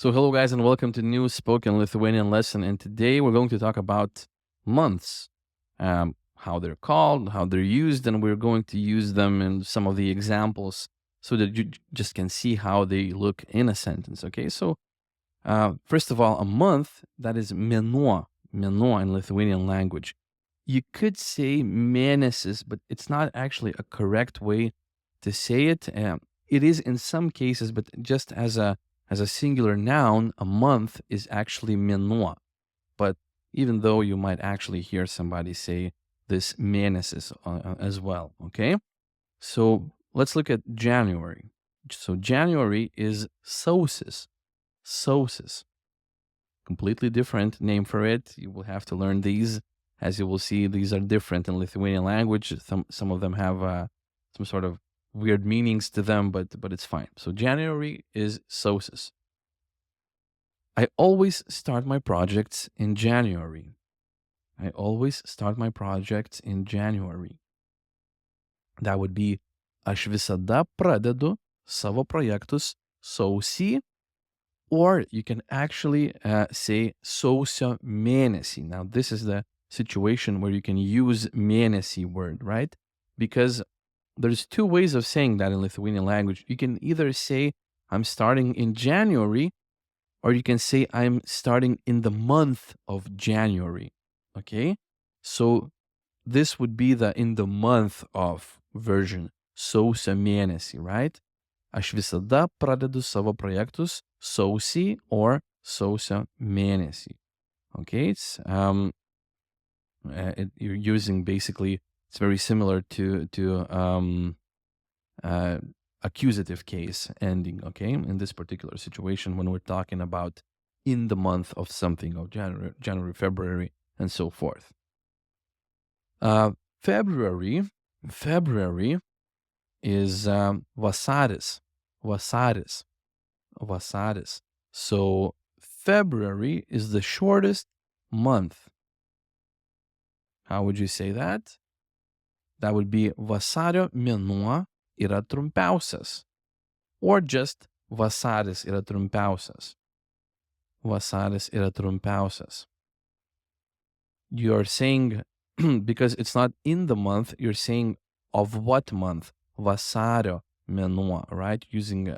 So hello guys and welcome to new spoken Lithuanian lesson, and today we're going to talk about months, how they're called, how they're used, and we're going to use them in some of the examples so that you just can see how they look in a sentence. Okay, so first of all, a month, that is mėnuo in Lithuanian language. You could say mėnesis, but it's not actually a correct way to say it. It is in some cases, but just as a singular noun, a month is actually mėnuo. But even though you might actually hear somebody say this mėnesis as well, okay? So let's look at January. So January is sausis. Sausis. Completely different name for it. You will have to learn these. As you will see, these are different in Lithuanian language. Some of them have some sort of weird meanings to them, but it's fine. So January is sausis. I always start my projects in January. I always start my projects in January. That would be aš visada pradedu savo projektus sausį, or you can actually say sausio mėnesį. Now, this is the situation where you can use mėnesį word, right? Because there's two ways of saying that in Lithuanian language. You can either say I'm starting in January, or you can say I'm starting in the month of January. Okay? So this would be the in the month of version. Sausio mėnesį, right? Aš visada pradedu savo projektus sausį or sausio mėnesį. Okay? It's you're using basically, it's very similar to accusative case ending, okay? In this particular situation, when we're talking about in the month of something, of January, February, and so forth. February is vasaris. So February is the shortest month. How would you say that? That would be vasario mėnuo yra trumpiausias, or just vasaris yra trumpiausias. Vasaris yra trumpiausias. You're saying, because it's not in the month, you're saying of what month? Vasario mėnuo, right? Using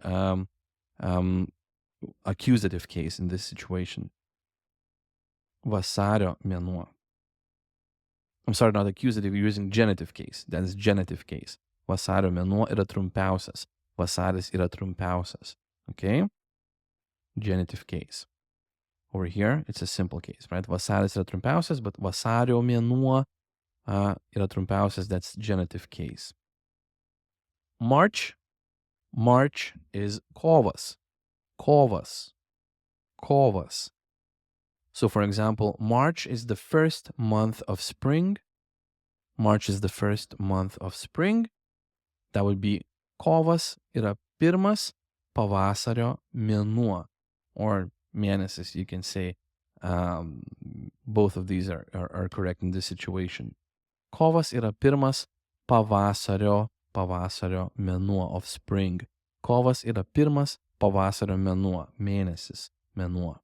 accusative case in this situation. Vasario mėnuo. I'm sorry, not accusative, you're using genitive case. That is genitive case. Vasario mėnuo yra trumpiausias. Vasaris yra trumpiausias. Okay? Genitive case. Over here, it's a simple case, right? Vasaris yra trumpiausias, but vasario mėnuo yra trumpiausias, that's genitive case. March is kovas. So, for example, March is the first month of spring. March is the first month of spring. That would be kovas yra pirmas pavasario mėnuo, or mėnesis, you can say. Both of these are correct in this situation. Kovas yra pirmas pavasario mėnuo of spring. Kovas yra pirmas pavasario mėnuo, mėnuo.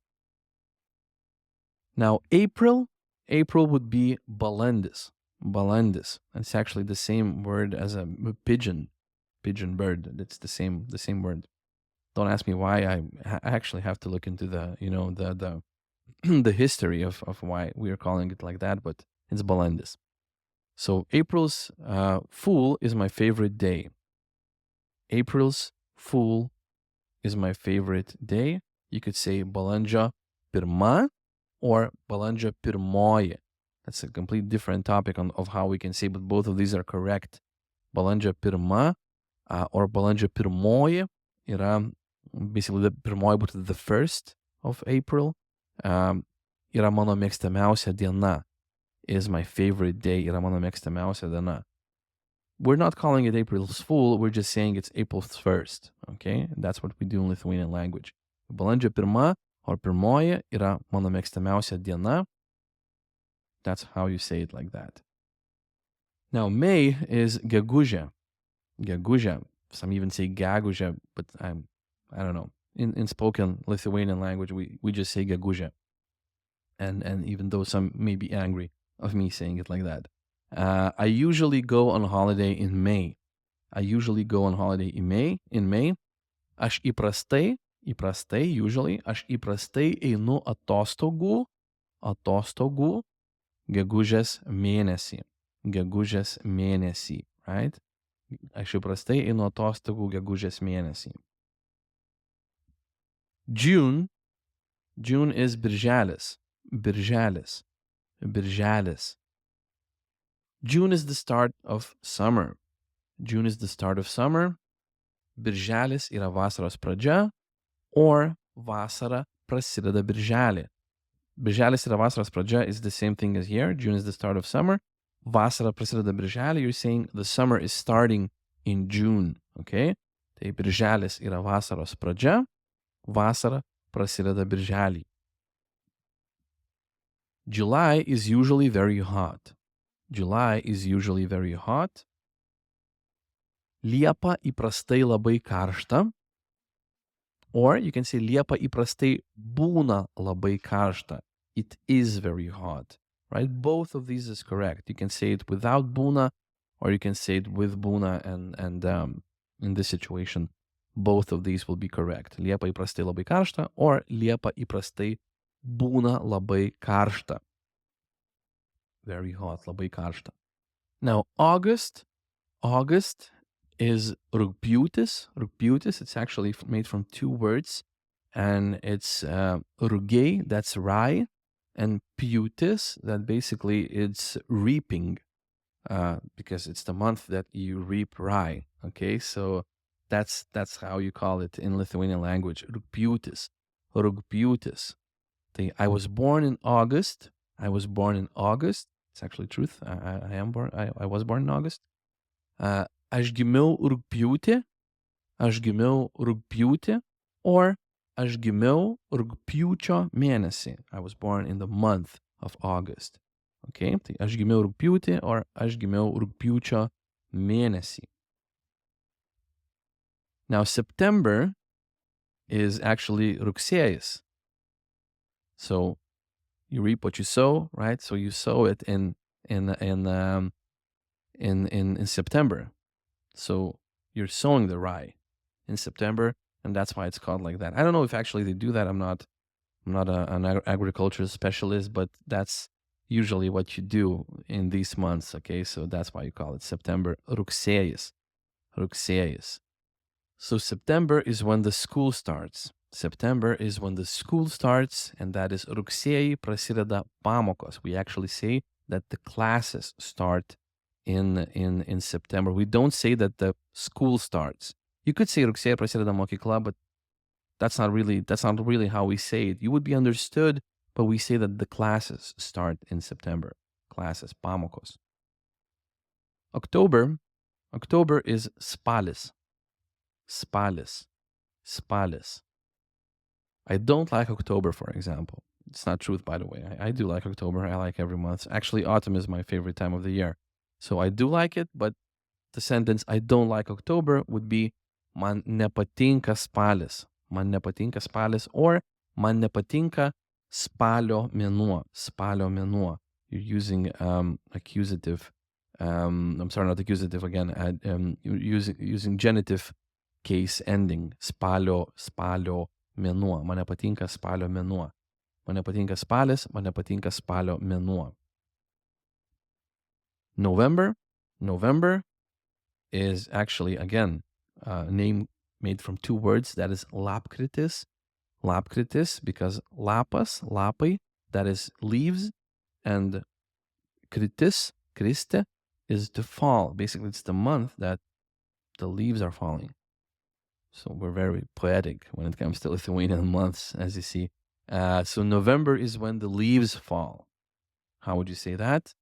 Now, April would be balandis. It's actually the same word as a pigeon bird. It's the same word. Don't ask me why. I actually have to look into the the history of why we are calling it like that, but it's balandis. So April's Fool is my favorite day. April's Fool is my favorite day. You could say balandžio pirma or balandžio pirmoji. That's a completely different topic of how we can say, but both of these are correct. Balandžio pirma or balandžio pirmoji yra basically the pirmoji, but the first of April. Yra mano mėgstamiausia diena. Is my favorite day. Yra mano mėgstamiausia diena. We're not calling it April's Fool. We're just saying it's April's 1st. Okay? That's what we do in Lithuanian language. Balandžio pirma or pirmoji yra mano mėgstamiausia diena. That's how you say it, like that. Now, May is gegužė. Some even say gegužė, but I don't know. in spoken Lithuanian language, we just say gegužė. And even though some may be angry of me saying it like that. I usually go on holiday in May. I usually go on holiday in May. Aš įprastai, usually, aš įprastai einu atostogų gegužės mėnesį. Gegužės mėnesį, right? Aš įprastai einu atostogų gegužės mėnesį. June is birželis. Birželis. June is the start of summer. Birželis yra vasaros pradžia, or vasara prasideda birželį. Birželis yra vasaros pradžia is the same thing as here. June is the start of summer. Vasara prasideda birželį. You're saying the summer is starting in June. Okay? Tai birželis yra vasaros pradžia. Vasara prasideda birželį. July is usually very hot. Liepa įprastai labai karšta. Or you can say Liepa įprastai būna labai karšta. It is very hot. Right? Both of these is correct. You can say it without būna, or you can say it with būna, and in this situation, both of these will be correct. Liepa įprastai labai karšta, or Liepa įprastai būna labai karšta. Very hot, labai karšta. Now, August is rugpjūtis. It's actually made from two words, and it's rugiai, that's rye, and pjūtis, that basically it's reaping, because it's the month that you reap rye. Okay, so that's how you call it in Lithuanian language. Rugpjūtis. I was born in August. It's actually truth. I was born in August. Aš gimiau rugpjūtį, or aš gimiau rugpjūčio mėnesį. I was born in the month of August. Okay, tai aš gimiau rugpjūtį, or aš gimiau rugpjūčio mėnesį. Now, September is actually rugsėjis. So you reap what you sow, right? So you sow it in September. So you're sowing the rye in September, and that's why it's called like that. I don't know if actually they do that. I'm not an agriculture specialist, but that's usually what you do in these months. Okay, so that's why you call it September. Rugsėjis. So September is when the school starts. And that is rugsėjį prasideda pamokos. We actually say that the classes start in September. We don't say that the school starts. You could say rugsėjį prasideda mokykla, but that's not really how we say it. You would be understood, but we say that the classes start in September. Classes, pamokos. October is spalis. I don't like October, for example. It's not truth, by the way. I do like October. I like every month. Actually, autumn is my favorite time of the year. So I do like it, but the sentence I don't like October would be man nepatinka spalis. Or man nepatinka spalio mėnuo. You're using accusative. I'm sorry, not accusative again. You're using genitive case ending. Spalio mėnuo. Man nepatinka spalio mėnuo. Man nepatinka spalis, man nepatinka spalio mėnuo. November is actually, again, a name made from two words. That is lapkritis, because lapai, that is leaves, and kriste, is to fall. Basically, it's the month that the leaves are falling. So we're very poetic when it comes to Lithuanian months, as you see. So November is when the leaves fall. How would you say that?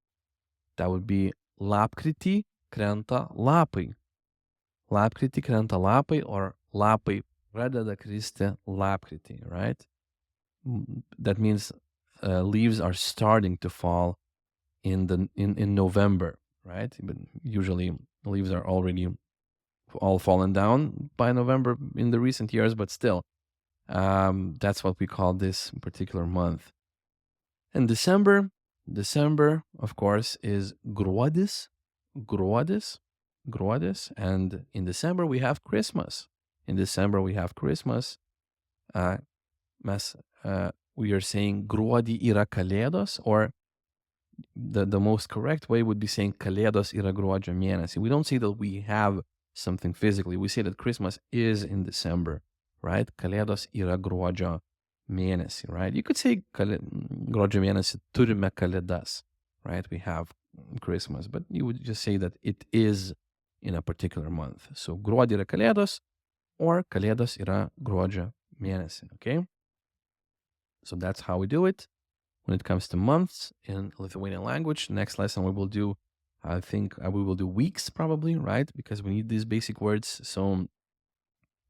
That would be lapkritį krenta lapai. Lapkritį krenta lapai, or lapai pradeda kristi lapkritį, right? That means leaves are starting to fall in November, right? But usually leaves are already all fallen down by November in the recent years, but still, That's what we call this particular month. And December, of course, is gruodis, gruodis, gruodis. And in December, we have Christmas. In December, we have Christmas. Uh, mes, we are saying gruodį yra kalėdos, or the most correct way would be saying kalėdos yra gruodžio mėnesį. We don't say that we have something physically. We say that Christmas is in December, right? Kalėdos yra gruodžio mėnesį, right? You could say gruodžio mėnesį turime kalėdas, right? We have Christmas, but you would just say that it is in a particular month. So gruodį yra kalėdos, or kalėdos yra gruodžio mėnesį, okay? So that's how we do it when it comes to months in Lithuanian language. Next lesson we will do, I think we will do weeks probably, right? Because we need these basic words. So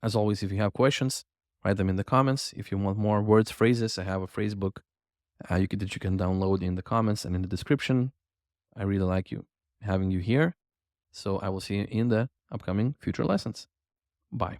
as always, if you have questions, write them in the comments. If you want more words, phrases, I have a phrase book that you can download in the comments and in the description. I really like having you here. So I will see you in the upcoming future lessons. Bye.